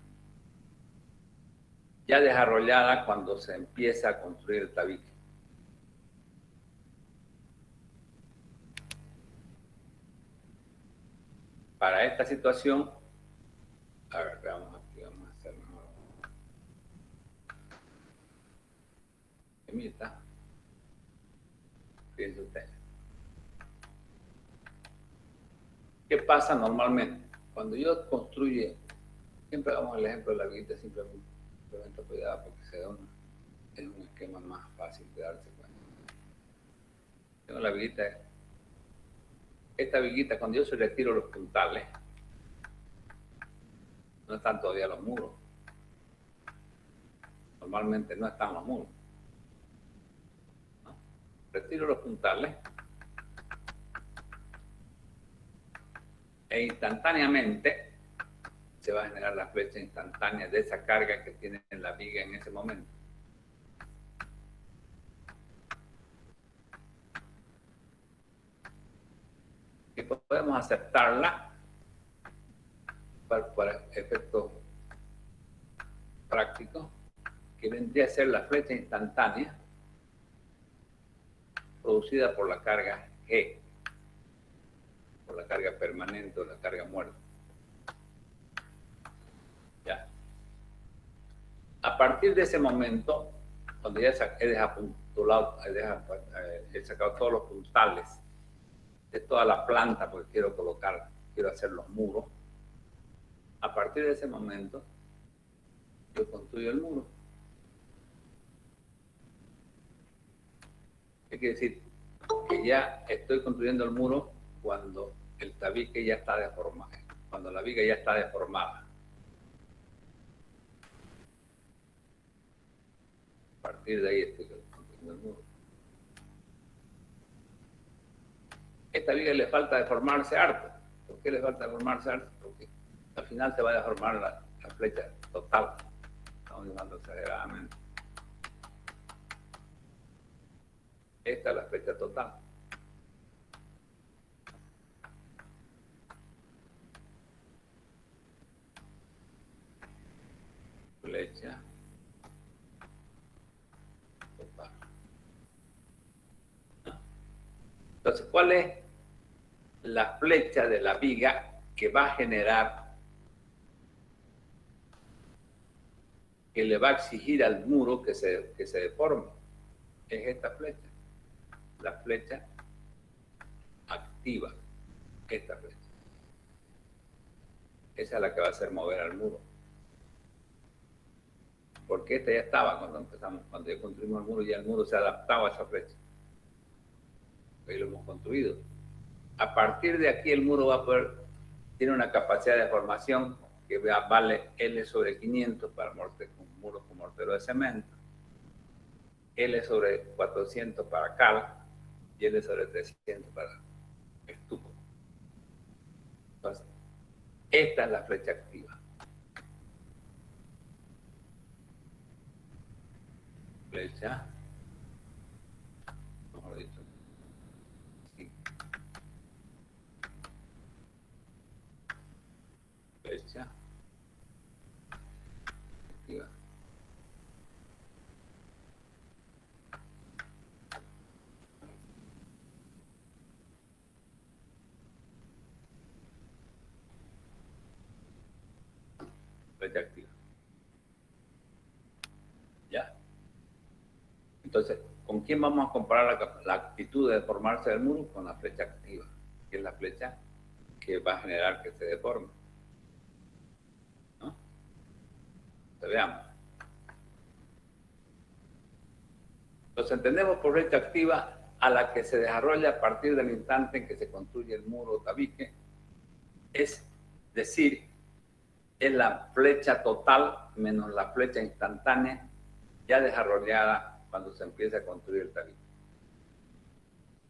ya desarrollada cuando se empieza a construir el tabique. Para esta situación, a ver, veamos aquí, vamos a hacer mejor. Emita. Fíjense ustedes. ¿Qué pasa normalmente? Cuando yo construyo, siempre damos el ejemplo de la viguita, simplemente cuidado porque es un esquema más fácil de darse cuenta. Tengo la viguita, esta viguita, cuando yo se retiro los puntales, no están todavía los muros. Normalmente no están los muros. ¿No? Retiro los puntales e instantáneamente se va a generar la flecha instantánea de esa carga que tiene la viga en ese momento. Y podemos aceptarla para efectos prácticos, que vendría a ser la flecha instantánea producida por la carga G, por la carga permanente o la carga muerta. Ya. A partir de ese momento, cuando ya he sacado todos los puntales de toda la planta, porque quiero hacer los muros, a partir de ese momento, yo construyo el muro. ¿Qué quiere decir? Que ya estoy construyendo el muro cuando el tabique ya está deformado, cuando la viga ya está deformada. A partir de ahí estoy construyendo el muro. Esta viga le falta deformarse harto. ¿Por qué le falta deformarse harto? Porque al final se va a deformar la flecha total. Estamos llamando exageradamente. Esta es la flecha total. Flecha total. Entonces, ¿cuál es la flecha de la viga que va a generar, que le va a exigir al muro que se deforme? Es esta flecha, la flecha activa, esta flecha. Esa es la que va a hacer mover al muro. Porque esta ya estaba cuando ya construimos el muro, ya el muro se adaptaba a esa flecha. Ahí lo hemos construido. A partir de aquí el muro va a tiene una capacidad de deformación que vale L sobre 500 para un muro con mortero de cemento, L sobre 400 para cal y L sobre 300 para estuco. Entonces, esta es la flecha activa. Flecha, mejor dicho, sí. Flecha activa. Flecha activa. ¿Ya? Entonces, ¿con quién vamos a comparar la actitud de deformarse del muro? Con la flecha activa, que es la flecha que va a generar que se deforme. ¿No? Entonces, veamos. Entonces entendemos por flecha activa a la que se desarrolla a partir del instante en que se construye el muro o tabique, es decir, es la flecha total menos la flecha instantánea ya desarrollada cuando se empieza a construir el tabique.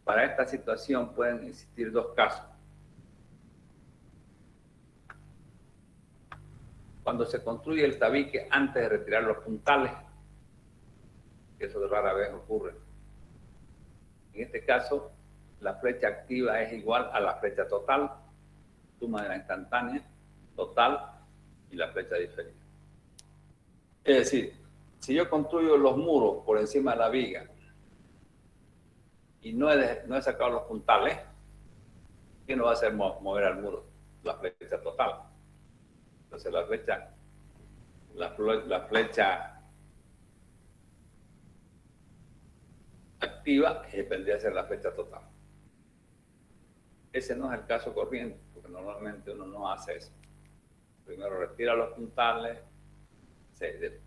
Para esta situación pueden existir dos casos. Cuando se construye el tabique antes de retirar los puntales, que eso rara vez ocurre. En este caso, la flecha activa es igual a la flecha total, suma de la instantánea, total y la flecha diferida. Es decir, si yo construyo los muros por encima de la viga y no he sacado los puntales, ¿qué no va a hacer mover al muro? La flecha total. Entonces la flecha activa vendría a ser la flecha total. Ese no es el caso corriente, porque normalmente uno no hace eso. Primero retira los puntales, se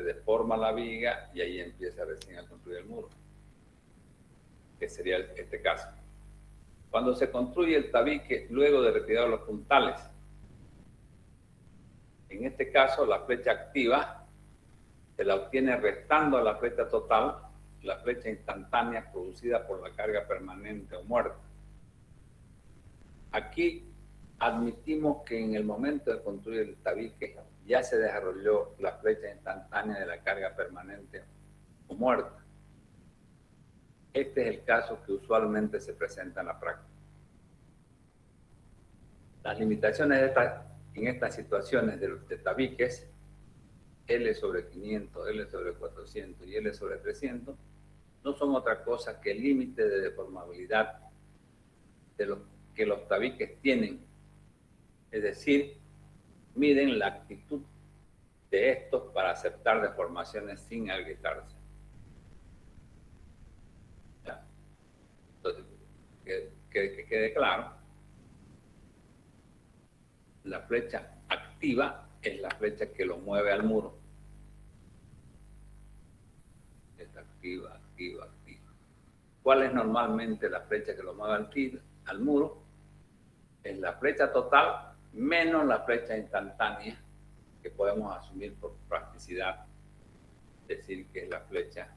deforma la viga y ahí empieza recién a construir el muro, que sería este caso. Cuando se construye el tabique luego de retirar los puntales, en este caso la flecha activa se la obtiene restando a la flecha total, la flecha instantánea producida por la carga permanente o muerta. Aquí admitimos que en el momento de construir el tabique ya se desarrolló la flecha instantánea de la carga permanente o muerta. Este es el caso que usualmente se presenta en la práctica. Las limitaciones en estas situaciones de tabiques, L sobre 500, L sobre 400 y L sobre 300, no son otra cosa que el límite de deformabilidad de lo que los tabiques tienen. Es decir, miden la actitud de estos para aceptar deformaciones sin agrietarse. ¿Ya? Entonces, que quede claro, la flecha activa es la flecha que lo mueve al muro. Está activa, activa, activa. ¿Cuál es normalmente la flecha que lo mueve al muro? Es la flecha total menos la flecha instantánea, que podemos asumir por practicidad, decir que es la flecha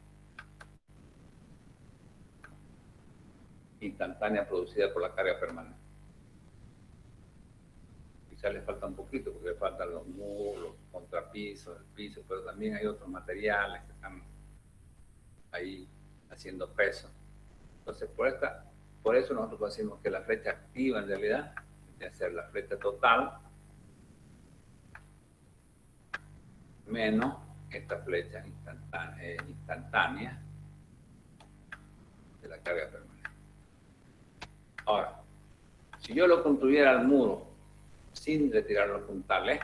instantánea producida por la carga permanente. Quizá le falta un poquito, porque le faltan los muros, los contrapisos, el piso, pero también hay otros materiales que están ahí haciendo peso. Entonces, por eso nosotros decimos que la flecha activa en realidad debe ser la flecha total menos esta flecha instantánea de la carga permanente. Ahora, si yo lo construyera al muro sin retirar los puntales,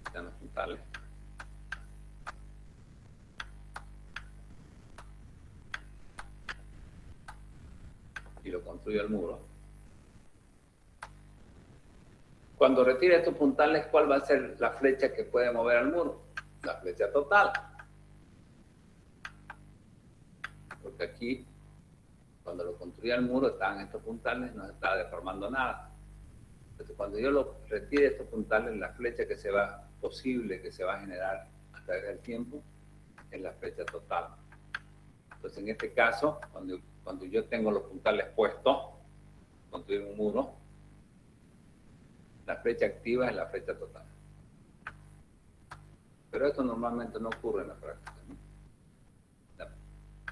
están los puntales, y lo construyo al muro. Cuando retire estos puntales, ¿cuál va a ser la flecha que puede mover al muro? La flecha total. Porque aquí, cuando lo construía al muro, estaban estos puntales, no se estaba deformando nada. Entonces, cuando yo lo retire estos puntales, la flecha posible que se va a generar a través del tiempo es la flecha total. Entonces, en este caso, cuando yo tengo los puntales puestos, construir un muro, la flecha activa es la flecha total. Pero esto normalmente no ocurre en la práctica, ¿no?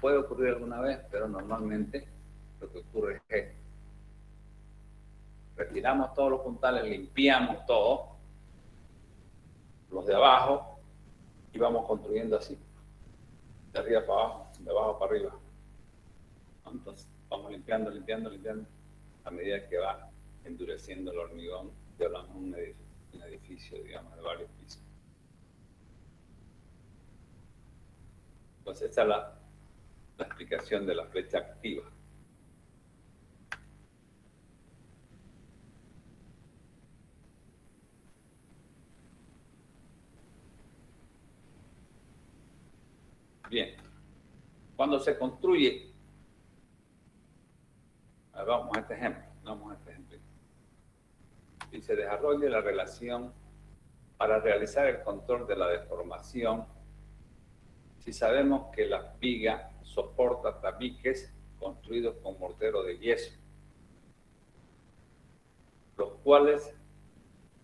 Puede ocurrir alguna vez, pero normalmente lo que ocurre es esto. Retiramos todos los puntales, limpiamos todo, los de abajo, y vamos construyendo así, de arriba para abajo, de abajo para arriba. Entonces vamos limpiando, a medida que va endureciendo el hormigón, y hablamos de un edificio, digamos, de varios pisos. Entonces esa es la explicación de la flecha activa. Bien, cuando se construye, vamos a este ejemplo, y se desarrolla la relación para realizar el control de la deformación. Si sabemos que la viga soporta tabiques construidos con mortero de yeso, los cuales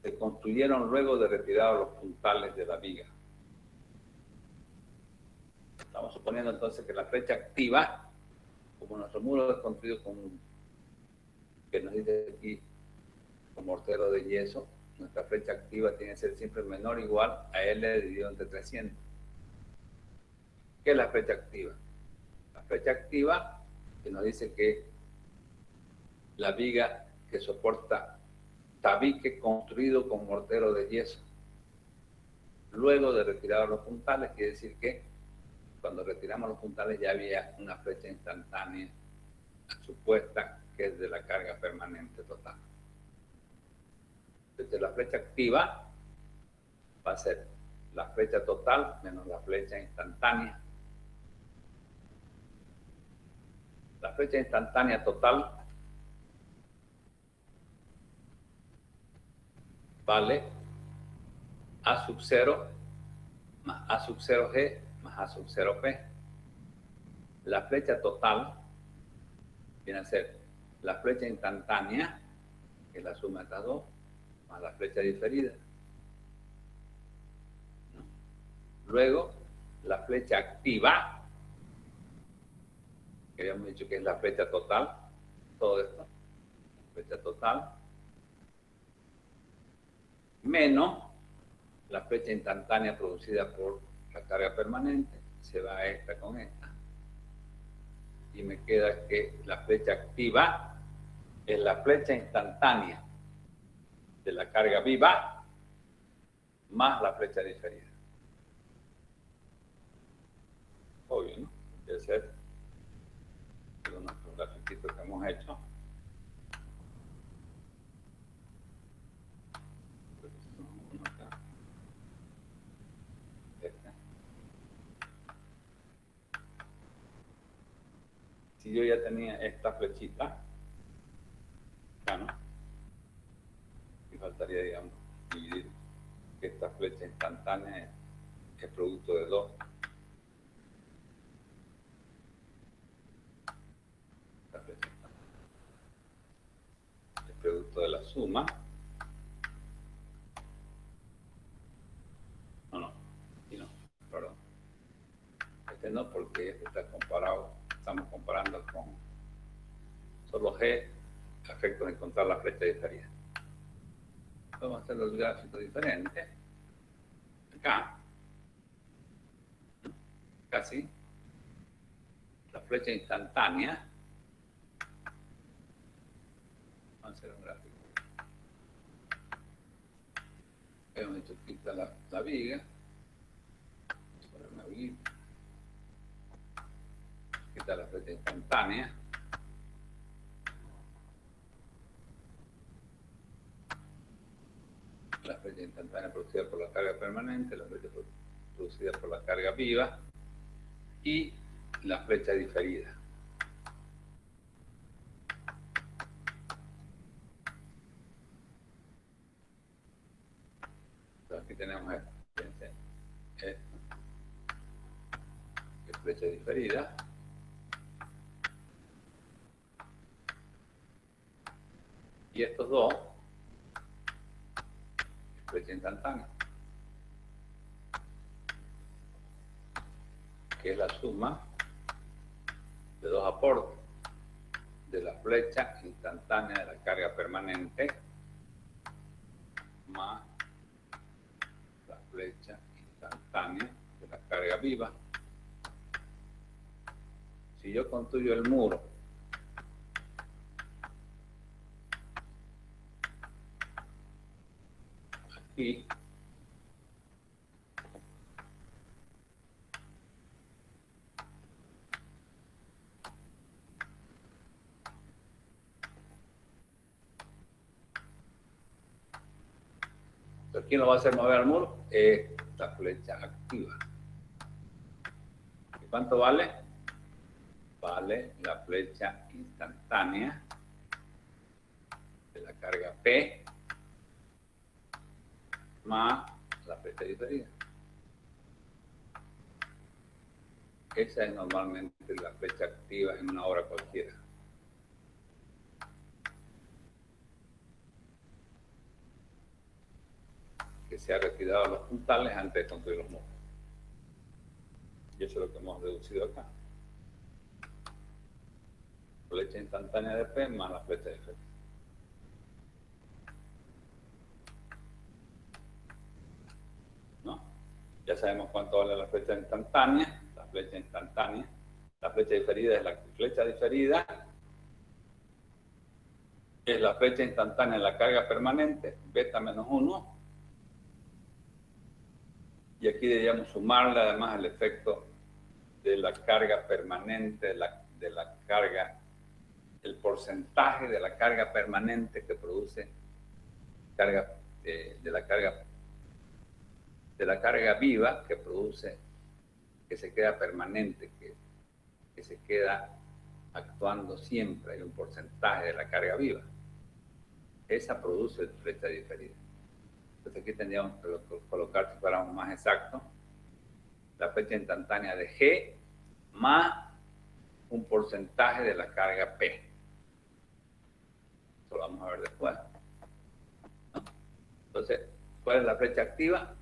se construyeron luego de retirar los puntales de la viga. Estamos suponiendo entonces que la flecha activa, como nuestro muro es construido con, que nos dice aquí, con mortero de yeso, nuestra flecha activa tiene que ser siempre menor o igual a L dividido entre 300. ¿Qué es la flecha activa? La flecha activa que nos dice que la viga que soporta tabique construido con mortero de yeso, luego de retirar los puntales, quiere decir que cuando retiramos los puntales ya había una flecha instantánea supuesta que es de la carga permanente total. Entonces la flecha activa va a ser la flecha total menos la flecha instantánea. La flecha instantánea total vale A sub 0 más A sub 0G más A sub 0P. La flecha total viene a ser la flecha instantánea, que es la suma de estas dos, más la flecha diferida. Luego, la flecha activa, que habíamos dicho que es la flecha total, todo esto, flecha total, menos la flecha instantánea producida por la carga permanente, se va esta con esta. Y me queda que la flecha activa es la flecha instantánea de la carga viva más la flecha diferida. Obvio, ¿no? Debe ser unos grafiquitos que hemos hecho. Si yo ya tenía esta flechita, acá, ¿no? Y faltaría, digamos, dividir que esta flecha instantánea es producto de dos. Esta flecha instantánea es producto de la suma. Perdón. Este no, porque este está comparado, estamos comparando con solo G a efectos de encontrar la flecha diferida. Vamos a hacer los gráficos diferentes. Acá, casi, la flecha instantánea. Vamos a hacer un gráfico. Hemos hecho quita la viga. Sobre una viga. Quita la flecha instantánea. La flecha instantánea producida por la carga permanente, la flecha producida por la carga viva y la flecha diferida. Entonces aquí tenemos esto, fíjense, esto, que es flecha diferida. Y estos dos, flecha instantánea, que es la suma de dos aportes de la flecha instantánea de la carga permanente más la flecha instantánea de la carga viva. Si yo construyo el muro aquí, ¿quién lo va a hacer mover al muro? Esta flecha activa. ¿Cuánto vale? Vale la flecha instantánea de la carga P más la flecha diferida. Esa es normalmente la flecha activa en una hora cualquiera. Que se ha retirado los puntales antes de construir los muros. Y eso es lo que hemos deducido acá. Flecha instantánea de P más la flecha diferida. ¿No? Ya sabemos cuánto vale la flecha instantánea. La flecha instantánea. La flecha diferida es la flecha diferida. Es la flecha instantánea de la carga permanente, beta menos 1. Y aquí deberíamos sumarle además el efecto de la carga permanente, de la carga, el porcentaje de la carga permanente que produce carga, de la carga viva que produce, que se queda permanente, que se queda actuando siempre. Hay un porcentaje de la carga viva. Esa produce flecha diferida. Entonces aquí tendríamos que colocar, si fuéramos más exactos, la flecha instantánea de G más un porcentaje de la carga P. Eso lo vamos a ver después. ¿No? Entonces, ¿cuál es la flecha activa?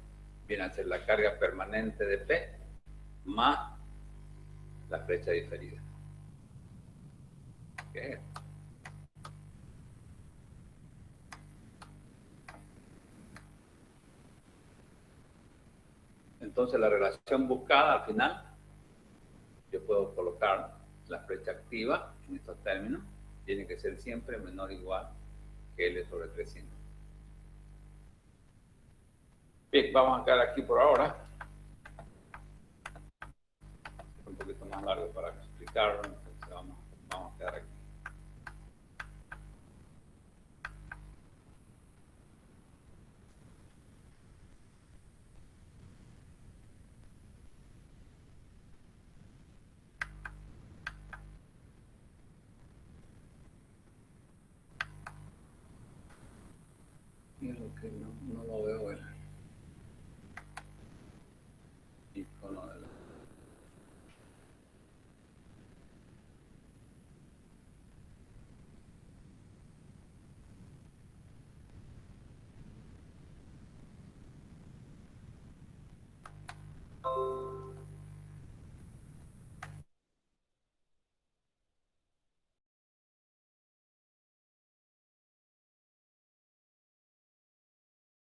Viene a ser la carga permanente de P más la flecha diferida. ¿Qué es? Entonces, la relación buscada al final, yo puedo colocar la flecha activa en estos términos, tiene que ser siempre menor o igual que L sobre 300. Bien, vamos a quedar aquí por ahora. Es un poquito más largo para explicarlo, entonces vamos a quedar aquí. Y lo que no